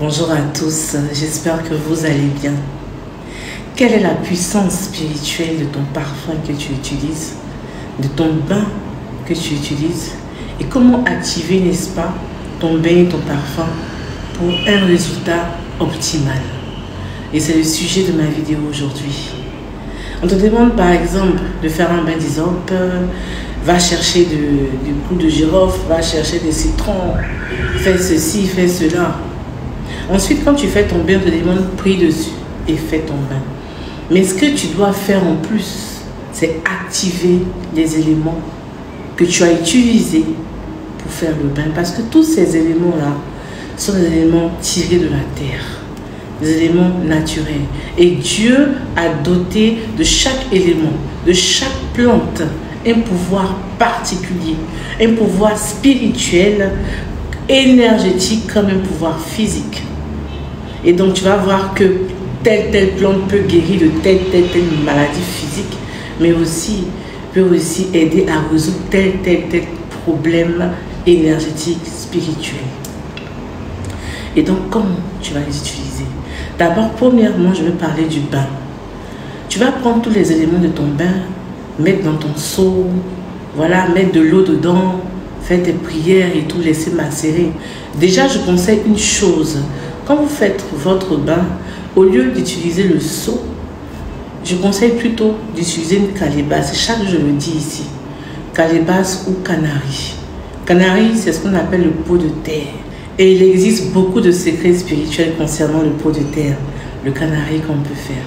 Bonjour à tous, j'espère que vous allez bien. Quelle est la puissance spirituelle de ton parfum que tu utilises, de ton bain que tu utilises et comment activer, n'est-ce pas, ton bain et ton parfum pour un résultat optimal. Et c'est le sujet de ma vidéo aujourd'hui. On te demande par exemple de faire un bain d'hysope, va chercher du clou de girofle, va chercher des citrons, fais ceci, fais cela. Ensuite, quand tu fais ton bain, on te demande prie dessus et fais ton bain. Mais ce que tu dois faire en plus, c'est activer les éléments que tu as utilisés pour faire le bain. Parce que tous ces éléments-là sont des éléments tirés de la terre, des éléments naturels. Et Dieu a doté de chaque élément, de chaque plante, un pouvoir particulier, un pouvoir spirituel, énergétique comme un pouvoir physique. Et donc tu vas voir que telle plante peut guérir de telle maladie physique, mais aussi peut aussi aider à résoudre tel problème énergétique, spirituel. Et donc comment tu vas les utiliser? D'abord, premièrement, je vais parler du bain. Tu vas prendre tous les éléments de ton bain, mettre dans ton seau, voilà, mettre de l'eau dedans, faire tes prières et tout, laisser macérer. Déjà, je conseille une chose. Quand vous faites votre bain, au lieu d'utiliser le seau, je conseille plutôt d'utiliser une calebasse. Chaque jour, je le dis ici, calebasse ou canari. Canari, c'est ce qu'on appelle le pot de terre. Et il existe beaucoup de secrets spirituels concernant le pot de terre, le canari qu'on peut faire.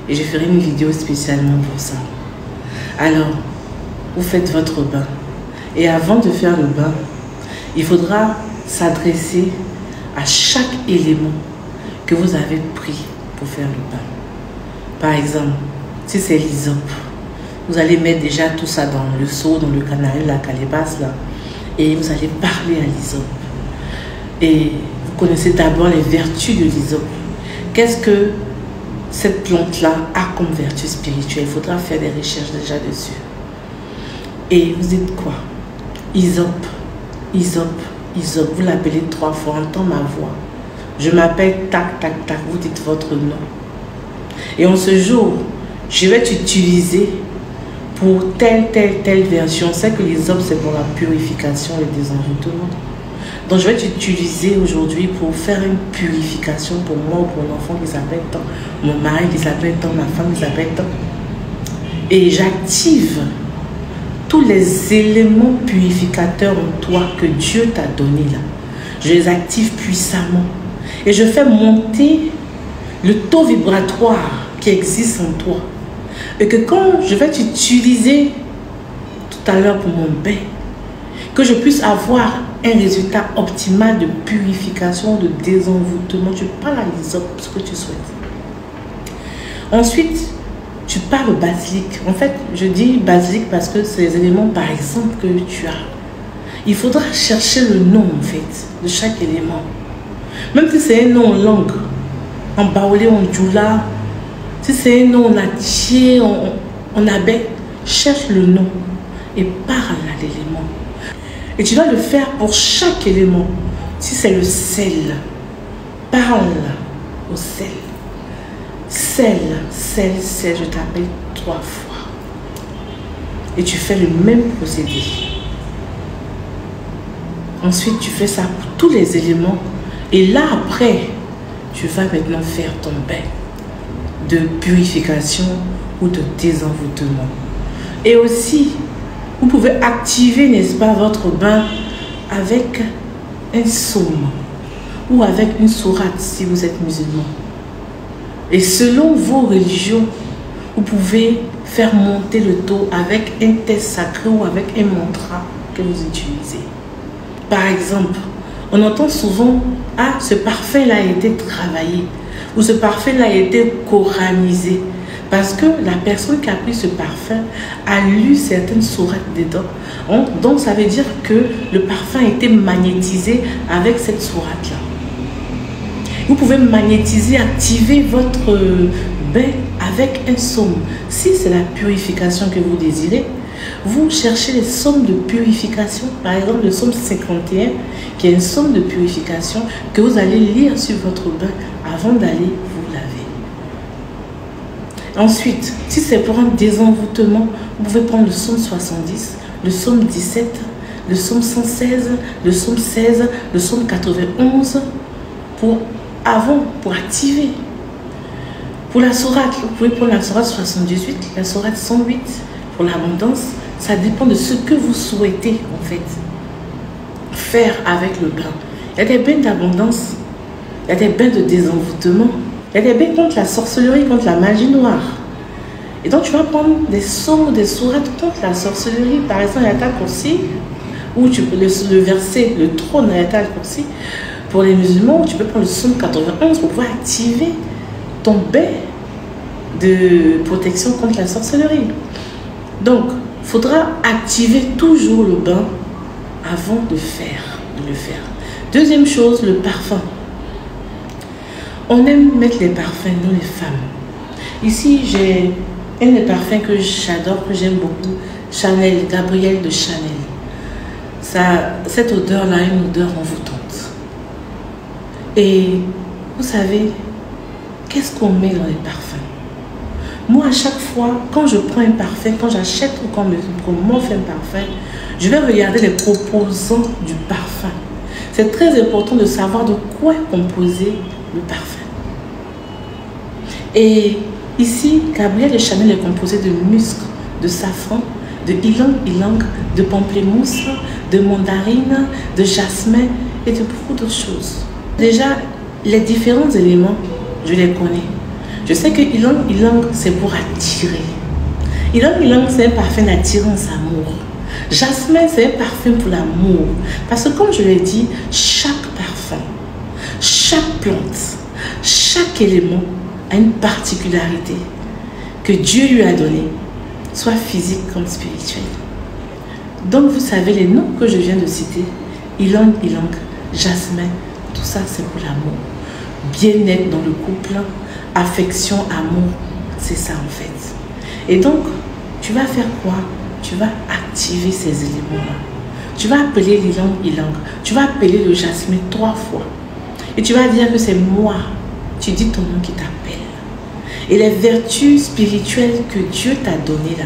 Et je ferai une vidéo spécialement pour ça. Alors, vous faites votre bain. Et avant de faire le bain, il faudra s'adresser à chaque élément que vous avez pris pour faire le bain. Par exemple, si c'est l'hysope, vous allez mettre déjà tout ça dans le seau, dans le canari, la calebasse là, et vous allez parler à l'hysope. Et vous connaissez d'abord les vertus de l'hysope. Qu'est-ce que cette plante-là a comme vertu spirituelle? Il faudra faire des recherches déjà dessus. Et vous dites quoi? Hysope, hysope, hysope. Vous l'appelez 3 fois, entend ma voix. Je m'appelle tac, tac, tac. Vous dites votre nom. Et en ce jour, je vais t'utiliser pour telle version. C'est que l'hysope, c'est pour la purification et le désenvoûtement. Donc, je vais t'utiliser aujourd'hui pour faire une purification pour moi ou pour mon enfant qui s'appelle tant, mon mari qui s'appelle tant, ma femme qui s'appelle tant. Et j'active tous les éléments purificateurs en toi que Dieu t'a donné là. Je les active puissamment. Et je fais monter le taux vibratoire qui existe en toi. Et que quand je vais t'utiliser tout à l'heure pour mon bain, que je puisse avoir un résultat optimal de purification, de désenvoûtement. Tu parles à l'hysope, ce que tu souhaites. Ensuite, tu parles au basilic. En fait, je dis basilic parce que c'est les éléments, par exemple, que tu as. Il faudra chercher le nom, en fait, de chaque élément. Même si c'est un nom en langue, en baoulé, en djoula, si c'est un nom en atié, en abé, cherche le nom et parle à l'élément. Et tu dois le faire pour chaque élément. Si c'est le sel, parle au sel. Sel, je t'appelle 3 fois. Et tu fais le même procédé. Ensuite, tu fais ça pour tous les éléments. Et là, après, tu vas maintenant faire ton bain de purification ou de désenvoûtement. Et aussi, vous pouvez activer, n'est-ce pas, votre bain avec un saume ou avec une sourate si vous êtes musulman. Et selon vos religions, vous pouvez faire monter le taux avec un texte sacré ou avec un mantra que vous utilisez. Par exemple, on entend souvent « Ah, ce parfum-là a été travaillé » ou « Ce parfum-là a été coranisé ». Parce que la personne qui a pris ce parfum a lu certaines sourates dedans. Donc ça veut dire que le parfum a été magnétisé avec cette sourate-là. Vous pouvez magnétiser, activer votre bain avec un saume. Si c'est la purification que vous désirez, Vous cherchez les sommes de purification, par exemple le psaume 51, qui est une somme de purification que vous allez lire sur votre bain avant d'aller vous laver. Ensuite, si c'est pour un désenvoûtement, vous pouvez prendre le psaume 70, le psaume 17, le psaume 116, le psaume 16, le psaume 91 pour activer. Pour la sourate, vous pouvez prendre la sourate 78, la sourate 108 pour l'abondance. Ça dépend de ce que vous souhaitez en fait faire avec le bain. Il y a des bains d'abondance, il y a des bains de désenvoûtement, il y a des bains contre la sorcellerie, contre la magie noire. Et donc tu vas prendre des psaumes, des sourates contre la sorcellerie. Par exemple, Ayatul Kursi, ou tu peux le verset, le trône Ayatul Kursi. Pour les musulmans, tu peux prendre le psaume 91 pour pouvoir activer ton bain de protection contre la sorcellerie. Donc, il faudra activer toujours le bain avant de le faire. Deuxième chose, le parfum. On aime mettre les parfums, nous les femmes. Ici, j'ai un des parfums que j'adore, que j'aime beaucoup, Chanel, Gabrielle de Chanel. Cette odeur-là est une odeur envoûtante. Et vous savez, qu'est-ce qu'on met dans les parfums? Moi, à chaque fois, quand je prends un parfum, quand j'achète ou quand on m'offre un parfum, je vais regarder les proposants du parfum. C'est très important de savoir de quoi est composé le parfum. Et ici, Gabrielle de Chanel est composé de musc, de safran, de ylang-ylang, de pamplemousse, de mandarine, de jasmin et de beaucoup d'autres choses. Déjà, les différents éléments, je les connais. Je sais que ylang-ylang, c'est pour attirer. Ylang-ylang, c'est un parfum d'attirance, amour. Jasmin, c'est un parfum pour l'amour. Parce que comme je l'ai dit, chaque parfum, chaque plante, chaque élément a une particularité que Dieu lui a donnée, soit physique comme spirituelle. Donc vous savez les noms que je viens de citer, ylang-ylang, jasmin, tout ça c'est pour l'amour. Bien-être dans le couple, affection, amour, c'est ça en fait. Et donc, tu vas faire quoi? Tu vas activer ces éléments-là. Tu vas appeler l'ylang-ylang, tu vas appeler le jasmin 3 fois. Et tu vas dire que c'est moi. Tu dis ton nom qui t'appelle. Et les vertus spirituelles que Dieu t'a données là,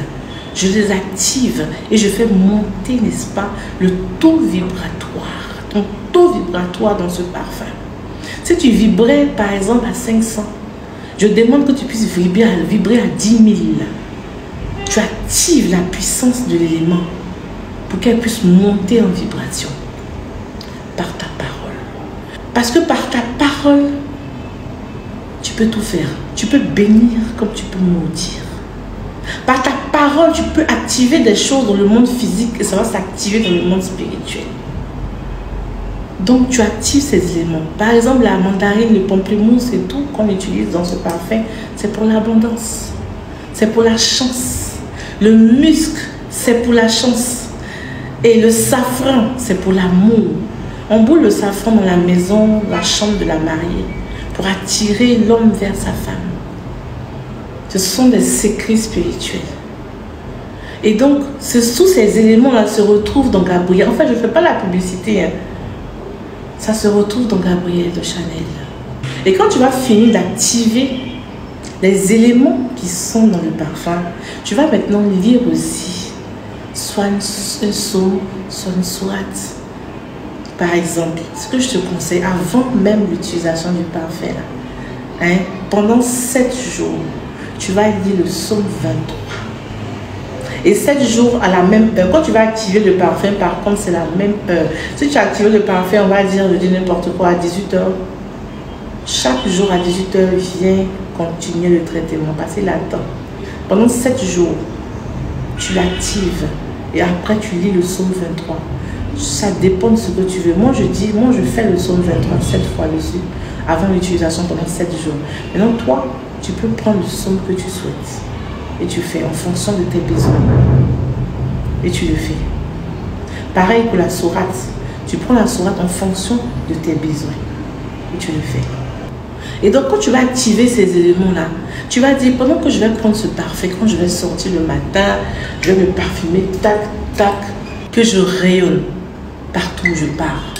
je les active et je fais monter, n'est-ce pas, le taux vibratoire. Ton taux vibratoire dans ce parfum. Si tu vibrais par exemple à 500, je demande que tu puisses vibrer à 10 000. Tu actives la puissance de l'élément pour qu'elle puisse monter en vibration par ta parole. Parce que par ta parole, tu peux tout faire. Tu peux bénir comme tu peux maudire. Par ta parole, tu peux activer des choses dans le monde physique et ça va s'activer dans le monde spirituel. Donc tu actives ces éléments. Par exemple, la mandarine, le pamplemousse et tout qu'on utilise dans ce parfum, c'est pour l'abondance. C'est pour la chance. Le musc, c'est pour la chance. Et le safran, c'est pour l'amour. On boule le safran dans la maison, la chambre de la mariée, pour attirer l'homme vers sa femme. Ce sont des secrets spirituels. Et donc, tous ces éléments-là se retrouvent dans Gabrielle. En fait, je ne fais pas la publicité. Hein. Ça se retrouve dans Gabrielle de Chanel. Et quand tu vas finir d'activer les éléments qui sont dans le parfum, tu vas maintenant lire aussi soit un psaume, soit une sourate. Par exemple, ce que je te conseille avant même l'utilisation du parfum, là, hein, pendant 7 jours, tu vas lire le psaume 23. Et 7 jours à la même heure. Quand tu vas activer le parfum, par contre, c'est la même heure. Si tu as activé le parfum, on va dire, je dis n'importe quoi, à 18 h. Chaque jour à 18 h, viens continuer le traitement. Parce qu'il attend. Pendant 7 jours, tu l'actives. Et après, tu lis le psaume 23. Ça dépend de ce que tu veux. Moi, je fais le psaume 23 7 fois dessus, avant l'utilisation pendant 7 jours. Maintenant, toi, tu peux prendre le psaume que tu souhaites. Et tu fais en fonction de tes besoins. Et tu le fais. Pareil pour la sourate. Tu prends la sourate en fonction de tes besoins. Et tu le fais. Et donc, quand tu vas activer ces éléments-là, tu vas dire, pendant que je vais prendre ce parfum, quand je vais sortir le matin, je vais me parfumer, tac, tac, que je rayonne partout où je pars.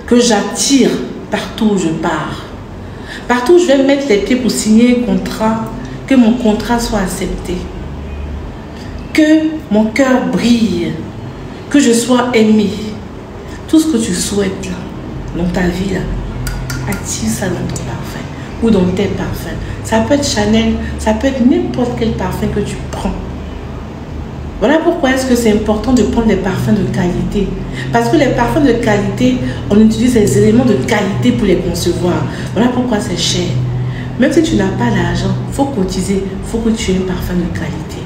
Que j'attire partout où je pars. Partout où je vais mettre les pieds pour signer un contrat, que mon contrat soit accepté. Que mon cœur brille. Que je sois aimé. Tout ce que tu souhaites là, dans ta vie là, attire ça dans ton parfum ou dans tes parfums. Ça peut être Chanel, ça peut être n'importe quel parfum que tu prends. Voilà pourquoi est-ce que c'est important de prendre des parfums de qualité. Parce que les parfums de qualité, on utilise les éléments de qualité pour les concevoir. Voilà pourquoi c'est cher. Même si tu n'as pas l'argent, il faut cotiser, il faut que tu aies un parfum de qualité.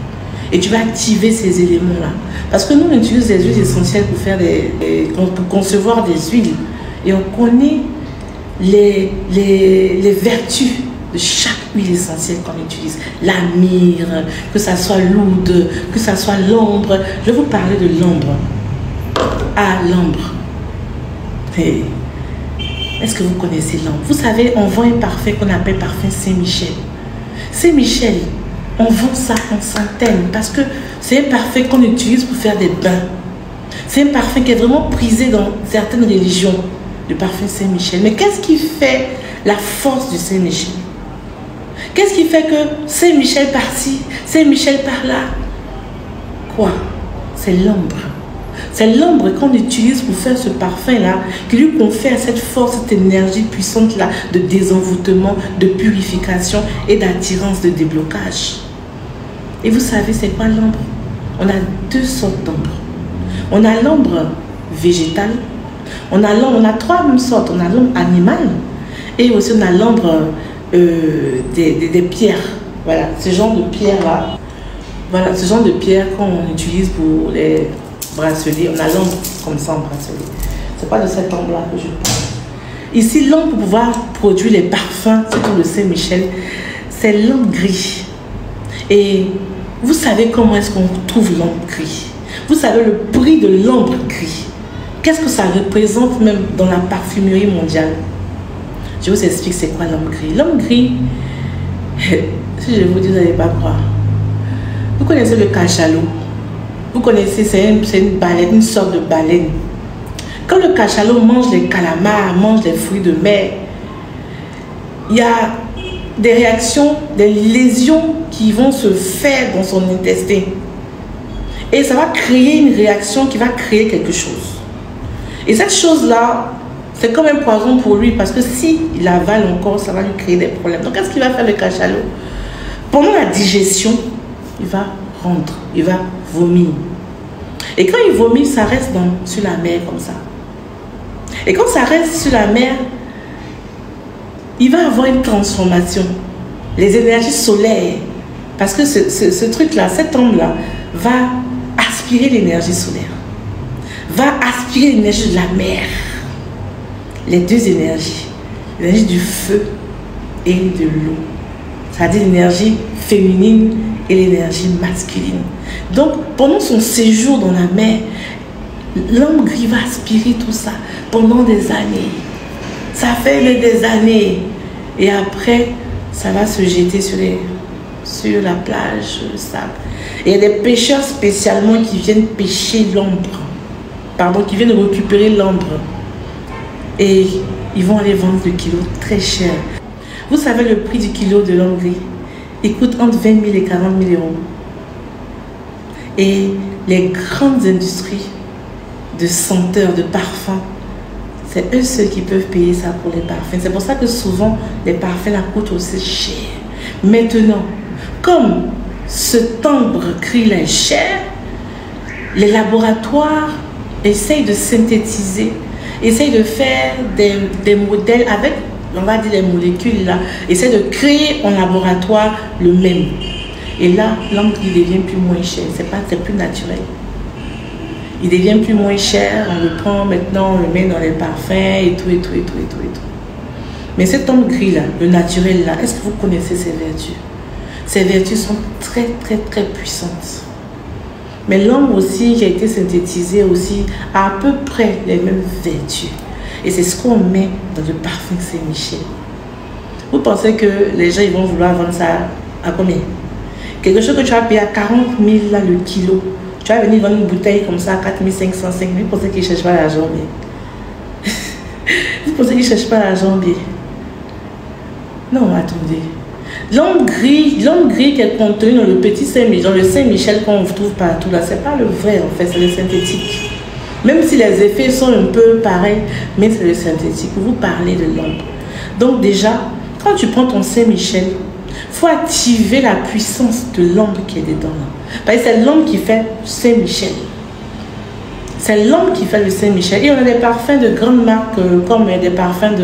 Et tu vas activer ces éléments-là. Parce que nous, on utilise des huiles essentielles pour faire pour concevoir des huiles. Et on connaît les vertus de chaque huile essentielle qu'on utilise. La myrrhe, que ça soit l'oud, que ça soit l'ambre. Je vais vous parler de l'ambre. Ah, l'ambre. Hey. Est-ce que vous connaissez l'ambre? Vous savez, on vend un parfum qu'on appelle parfum Saint-Michel. Saint-Michel, on vend ça en centaines parce que c'est un parfum qu'on utilise pour faire des bains. C'est un parfum qui est vraiment prisé dans certaines religions, le parfum Saint-Michel. Mais qu'est-ce qui fait la force du Saint-Michel? Qu'est-ce qui fait que Saint-Michel par-ci, Saint-Michel par-là? Quoi? C'est l'ambre. C'est l'ambre qu'on utilise pour faire ce parfum-là, qui lui confère cette force, cette énergie puissante-là de désenvoûtement, de purification et d'attirance, de déblocage. Et vous savez, c'est quoi l'ambre? On a deux sortes d'ambre. On a l'ambre végétale, on a trois mêmes sortes. On a l'ambre animale et aussi on a l'ambre des pierres. Voilà, ce genre de pierre-là. Voilà, ce genre de pierre qu'on utilise pour les bracelets. On a l'ambre comme ça en bracelet. C'est pas de cet ambre-là que je parle. Ici, l'ambre pour pouvoir produire les parfums, surtout le Saint-Michel, c'est l'ambre gris. Et vous savez comment est-ce qu'on trouve l'ambre gris? Vous savez le prix de l'ambre gris. Qu'est-ce que ça représente même dans la parfumerie mondiale? Je vous explique c'est quoi l'ambre gris. L'ambre gris, si je vous dis, vous n'allez pas croire. Vous connaissez le cachalot. Vous connaissez, c'est une baleine, une sorte de baleine. Quand le cachalot mange les calamars, mange les fruits de mer, il y a des réactions, des lésions qui vont se faire dans son intestin. Et ça va créer une réaction qui va créer quelque chose. Et cette chose-là, c'est comme un poison pour lui parce que s'il avale encore, ça va lui créer des problèmes. Donc, qu'est-ce qu'il va faire le cachalot? Pendant la digestion, il va rentrer, il va vomir. Et quand il vomit, ça reste sur la mer comme ça. Et quand ça reste sur la mer, il va avoir une transformation. Les énergies solaires, parce que ce truc-là, cet homme-là, va aspirer l'énergie solaire, va aspirer l'énergie de la mer. Les deux énergies, l'énergie du feu et de l'eau. C'est-à-dire l'énergie féminine et l'énergie masculine. Donc, pendant son séjour dans la mer, l'ambre gris va aspirer tout ça pendant des années. Ça fait des années. Et après, ça va se jeter sur la plage, sur le sable. Et il y a des pêcheurs spécialement qui viennent pêcher l'ambre. Pardon, qui viennent récupérer l'ambre. Et ils vont aller vendre le kilo très cher. Vous savez le prix du kilo de l'ambre gris? Il coûte entre 20 000 et 40 000 euros. Et les grandes industries de senteurs, de parfums, c'est eux ceux qui peuvent payer ça pour les parfums. C'est pour ça que souvent, les parfums la coûtent aussi cher. Maintenant, comme ce ambre gris-là est cher, les laboratoires essayent de synthétiser, essayent de faire des modèles avec, on va dire, les molécules là, essayent de créer en laboratoire le même. Et là, l'ambre il devient plus moins cher, c'est plus naturel. Il devient plus moins cher, on le prend maintenant, on le met dans les parfums et tout, et tout, et tout, et tout, et tout. Mais cet ambre gris là, le naturel là, est-ce que vous connaissez ses vertus? Ses vertus sont très, très, très puissantes. Mais l'ambre aussi, qui a été synthétisé aussi, a à peu près les mêmes vertus. Et c'est ce qu'on met dans le parfum Saint-Michel. Vous pensez que les gens ils vont vouloir vendre ça à combien? Quelque chose que tu vas payer à 40 000 là, le kilo. Tu vas venir vendre une bouteille comme ça à 4 500, 5 000. Vous pensez qu'ils ne cherchent pas l'argent bien? Vous pensez qu'ils ne cherchent pas l'argent bien? Non, attendez. L'homme gris qui est contenu dans le petit Saint-Michel, dans le Saint-Michel qu'on trouve partout là, c'est pas le vrai en fait, c'est le synthétique. Même si les effets sont un peu pareils, mais c'est le synthétique. Vous parlez de l'ombre. Donc déjà, quand tu prends ton Saint-Michel, il faut activer la puissance de l'ombre qui est dedans là. Parce que c'est l'ombre qui fait Saint-Michel. C'est l'ombre qui fait le Saint-Michel. Et on a des parfums de grandes marques comme des parfums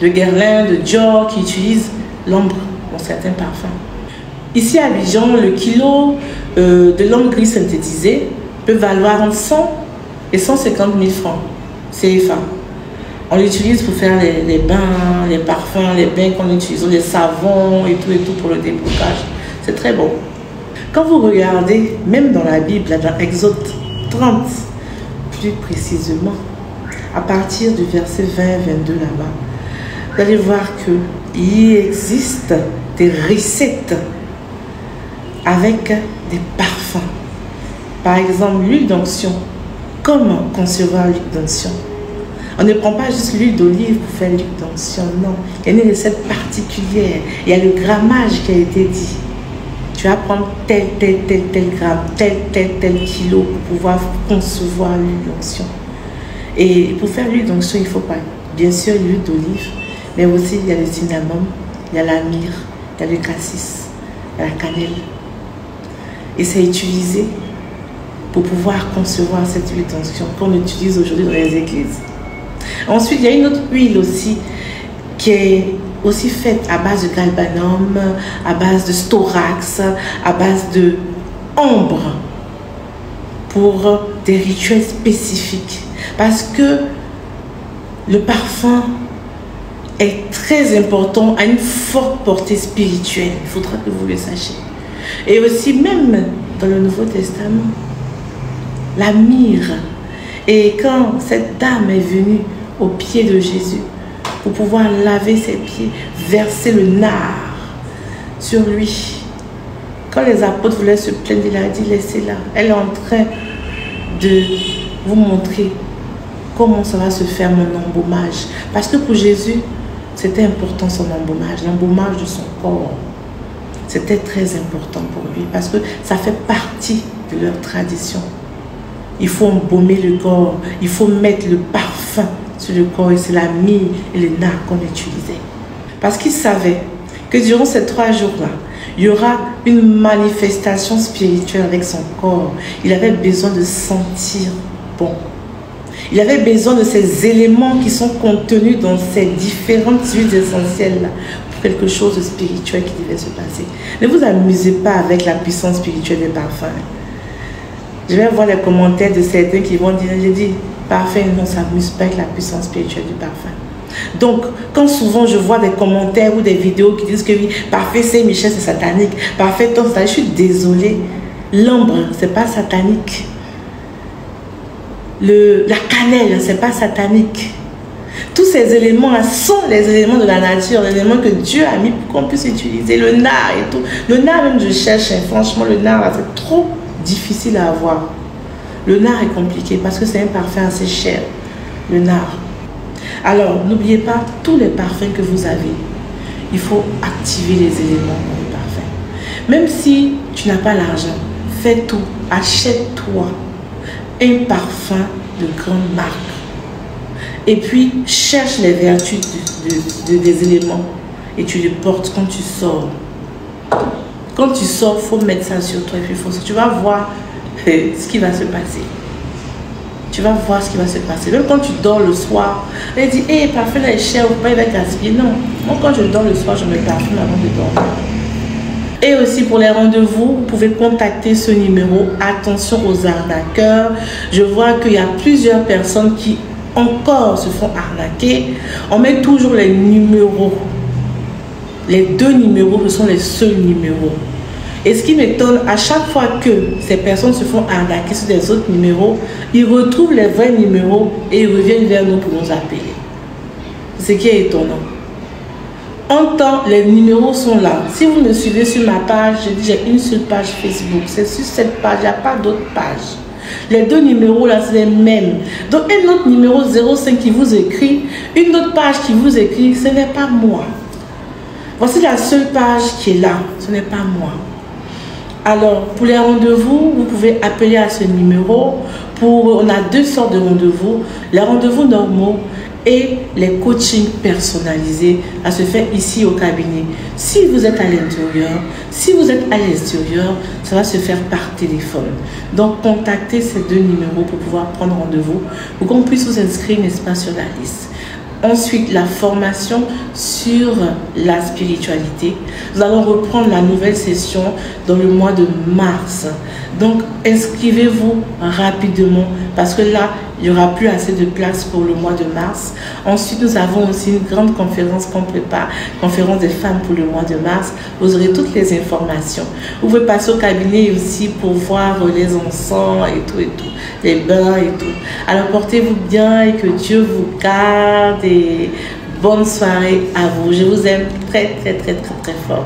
de Guerlain, de Dior qui utilisent l'ombre dans certains parfums. Ici à Abidjan, le kilo de l'ombre gris synthétisé peut valoir entre 100 et 150 000 francs CFA. On l'utilise pour faire les bains, les parfums, les bains qu'on utilise, les savons et tout pour le déblocage. C'est très bon. Quand vous regardez, même dans la Bible, dans Exode 30, plus précisément, à partir du verset 20-22 là-bas, vous allez voir qu'il existe des recettes avec des parfums. Par exemple, l'huile d'onction. Comment concevoir l'huile d'onction? On ne prend pas juste l'huile d'olive pour faire l'huile d'onction, non. Il y a une recette particulière. Il y a le grammage qui a été dit. Tu vas prendre tel gramme, tel kilo pour pouvoir concevoir l'huile d'onction. Et pour faire l'huile d'onction, il faut pas, bien sûr, l'huile d'olive, mais aussi il y a le cinnamon, il y a la myrrhe, il y a le cassis, il y a la cannelle. Et c'est utilisé pour pouvoir concevoir cette huile d'onction qu'on utilise aujourd'hui dans les églises. Ensuite, il y a une autre huile aussi qui est aussi faite à base de galbanum, à base de storax, à base de ambre pour des rituels spécifiques. Parce que le parfum est très important, a une forte portée spirituelle. Il faudra que vous le sachiez. Et aussi même dans le Nouveau Testament, la myrrhe. Et quand cette dame est venue au pied de Jésus pour pouvoir laver ses pieds, verser le nard sur lui. Quand les apôtres voulaient se plaindre, il a dit laissez-la. Elle est en train de vous montrer comment ça va se faire mon embaumage. Parce que pour Jésus, c'était important son embaumage, l'embaumage de son corps. C'était très important pour lui parce que ça fait partie de leur tradition. Il faut embaumer le corps, il faut mettre le parfum sur le corps et c'est la myrrhe et le nard qu'on utilisait. Parce qu'il savait que durant ces 3 jours-là, il y aura une manifestation spirituelle avec son corps. Il avait besoin de sentir bon. Il avait besoin de ces éléments qui sont contenus dans ces différentes huiles essentielles-là pour quelque chose de spirituel qui devait se passer. Ne vous amusez pas avec la puissance spirituelle des parfums. Je vais voir les commentaires de certains qui vont dire, j'ai dit, parfum, non, ça ne s'amuse pas avec la puissance spirituelle du parfum. Donc, quand souvent je vois des commentaires ou des vidéos qui disent que oui, parfait Saint-Michel c'est satanique, parfait tant ça, je suis désolée, l'ambre c'est pas satanique, la cannelle c'est pas satanique. Tous ces éléments sont les éléments de la nature, les éléments que Dieu a mis pour qu'on puisse utiliser, le nard et tout. Le nard même je cherche, franchement le nard c'est trop difficile à avoir. Le nard est compliqué parce que c'est un parfum assez cher, le nard. Alors, n'oubliez pas, tous les parfums que vous avez, il faut activer les éléments dans le parfum. Même si tu n'as pas l'argent, fais tout, achète-toi un parfum de grande marque. Et puis, cherche les vertus des éléments et tu les portes quand tu sors. Quand tu sors, il faut mettre ça sur toi et puis tu vas voir ce qui va se passer. Tu vas voir ce qui va se passer. Même quand tu dors le soir, elle dit, hé, parfum là est cher, ou pas, il va gaspiller. Non, moi quand je dors le soir, je me parfume avant de dormir. Et aussi pour les rendez-vous, vous pouvez contacter ce numéro. Attention aux arnaqueurs. Je vois qu'il y a plusieurs personnes qui encore se font arnaquer. On met toujours les numéros. Les 2 numéros, ce sont les seuls numéros. Et ce qui m'étonne, à chaque fois que ces personnes se font arnaquer sur des autres numéros, ils retrouvent les vrais numéros et ils reviennent vers nous pour nous appeler. Ce qui est étonnant. En temps, les numéros sont là. Si vous me suivez sur ma page, je dis j'ai une seule page Facebook. C'est sur cette page, il n'y a pas d'autres pages. Les deux numéros là, c'est les mêmes. Donc un autre numéro 05 qui vous écrit, une autre page qui vous écrit, ce n'est pas moi. Voici la seule page qui est là, ce n'est pas moi. Alors, pour les rendez-vous, vous pouvez appeler à ce numéro. On a deux sortes de rendez-vous. Les rendez-vous normaux et les coachings personnalisés à se faire ici au cabinet. Si vous êtes à l'intérieur, si vous êtes à l'extérieur, ça va se faire par téléphone. Donc, contactez ces deux numéros pour pouvoir prendre rendez-vous, pour qu'on puisse vous inscrire, n'est-ce pas, sur la liste. Ensuite, la formation sur la spiritualité. Nous allons reprendre la nouvelle session dans le mois de mars. Donc, inscrivez-vous rapidement parce que là, il n'y aura plus assez de place pour le mois de mars. Ensuite, nous avons aussi une grande conférence qu'on prépare, conférence des femmes pour le mois de mars. Vous aurez toutes les informations. Vous pouvez passer au cabinet aussi pour voir les encens et tout, les bains et tout. Alors, portez-vous bien et que Dieu vous garde et bonne soirée à vous. Je vous aime très, très, très, très, très fort.